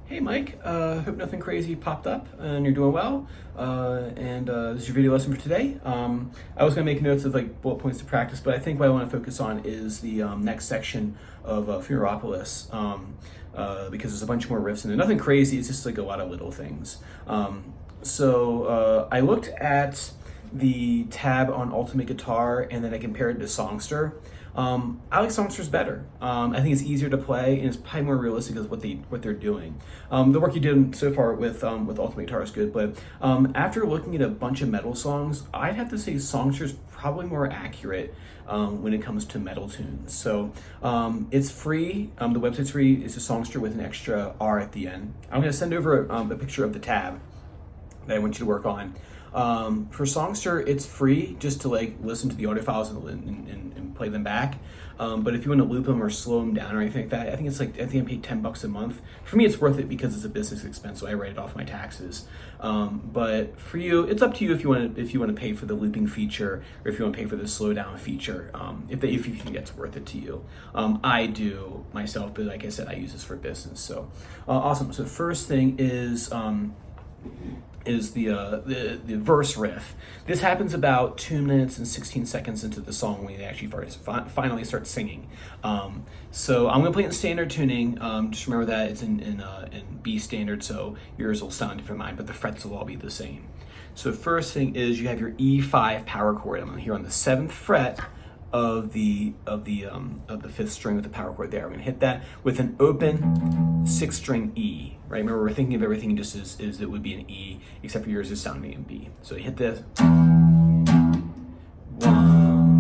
Hey Mike, hope nothing crazy popped up and you're doing well. This is your video lesson for today. I was going to make notes of like bullet points to practice, but I think what I want to focus on is the next section of Funeropolis because there's a bunch more riffs in there. Nothing crazy, it's just like a lot of little things. I looked at the tab on Ultimate Guitar and then I compared it to Songster. I like Songsters better. I think it's easier to play and it's probably more realistic as what they're doing. The work you did so far with Ultimate Guitar is good, but after looking at a bunch of metal songs, I'd have to say Songster's probably more accurate when it comes to metal tunes. So it's free. The website's free. It's a Songster with an extra R at the end. I'm going to send over a picture of the tab that I want you to work on. For Songster, it's free just to like listen to the audio files and play them back. But if you want to loop them or slow them down or anything like that, I think I paid $10 a month. For me, it's worth it because it's a business expense, so I write it off my taxes. But for you, it's up to you if you want to pay for the looping feature or if you want to pay for the slow down feature. If you think that's worth it to you, I do myself, but like I said, I use this for business. So awesome. So first thing is the verse riff. This happens about 2 minutes and 16 seconds into the song when they actually finally start singing. So I'm gonna play it in standard tuning. Just remember that it's in B standard, so yours will sound different than mine, but the frets will all be the same. So first thing is you have your E5 power chord. I'm here on the 7th fret of the 5th string with the power chord there. I'm gonna hit that with an open 6th string E. Right? Remember, we're thinking of everything just as it would be an E, except for yours is sounding in B. So you hit this, one,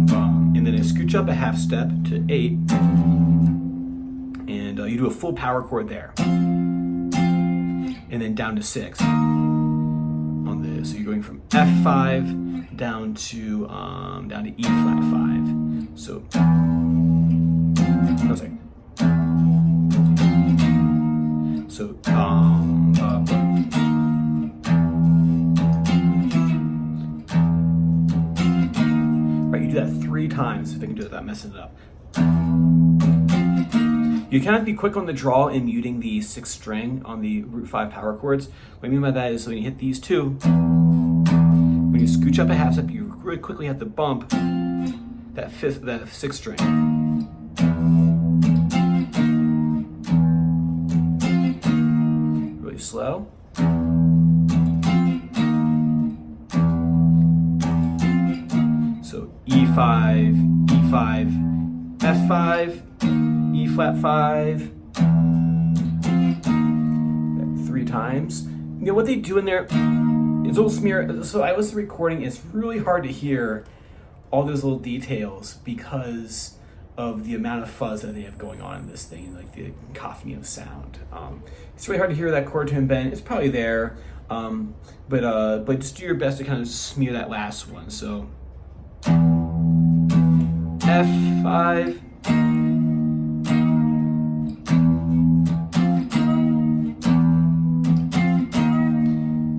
bum, and then I scooch up a half step to 8, and you do a full power chord there, and then down to 6 on this. So you're going from F5 down to E flat 5. So, oh, sorry. So, right, you do that 3 times if I can do it without messing it up. You kind of be quick on the draw in muting the 6th string on the root 5 power chords. What I mean by that is when you hit these 2, when you scooch up a half step, you really quickly have to bump that 6th string. Slow. So E5, E5, F5, E flat 5, 3 times. You know what they do in there? It's a little smear. So I was recording. It's really hard to hear all those little details because of the amount of fuzz that they have going on in this thing, like the cacophony of sound. It's really hard to hear that chord tone bend. It's probably there, but just do your best to kind of smear that last one. So F5,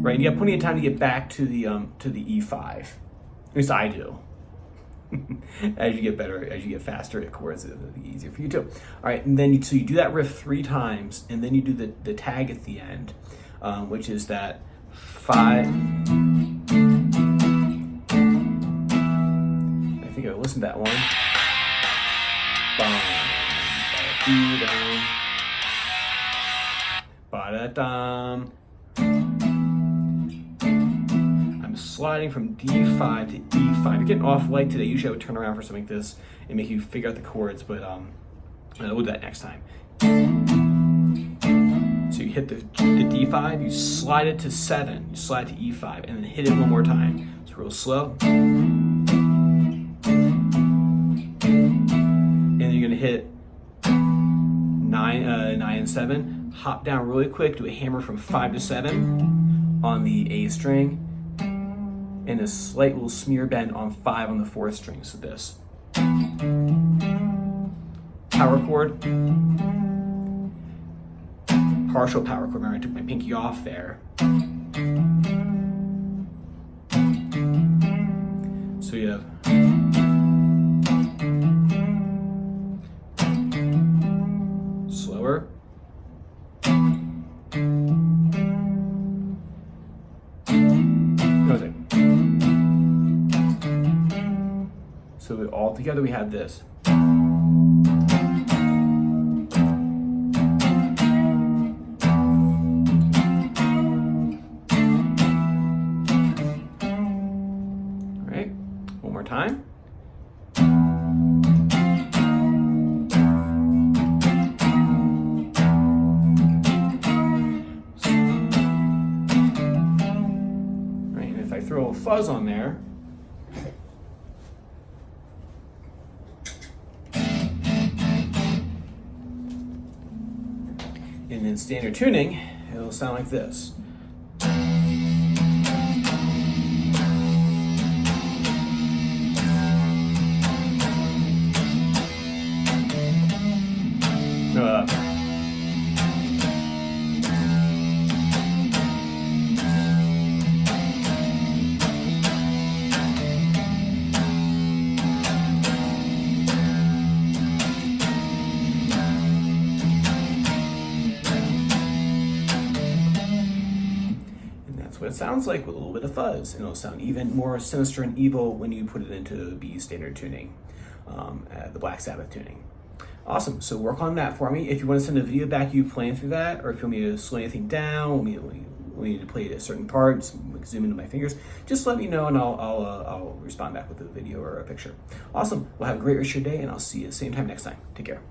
right? And you have plenty of time to get back to the E5. At least I do. As you get better, as you get faster at chords, it'll be easier for you too. All right, and then you do that riff 3 times, and then you do the tag at the end, which is that 5. I think I listened to that one. Ba-da-dum. Sliding from D5 to E5. You're getting off light today. Usually I would turn around for something like this and make you figure out the chords, but we'll do that next time. So you hit the D5, you slide it to 7, you slide to E5, and then hit it one more time. It's real slow. And then you're gonna hit 9 and 7, hop down really quick, do a hammer from 5 to 7 on the A string, and a slight little smear bend on 5 on the 4th string. So this power chord, partial power chord. Remember, I took my pinky off there. So you have slower, all together, we have this. All right, one more time. Right, and if I throw a fuzz on there, and in standard tuning, it'll sound like this. That's what it sounds like with a little bit of fuzz, and it'll sound even more sinister and evil when you put it into B standard tuning, the Black Sabbath tuning. Awesome, so work on that for me. If you want to send a video back you playing through that, or if you want me to slow anything down, want me to play a certain part, zoom into my fingers, just let me know and I'll respond back with a video or a picture. Awesome, well have a great rest of your day, and I'll see you same time next time. Take care.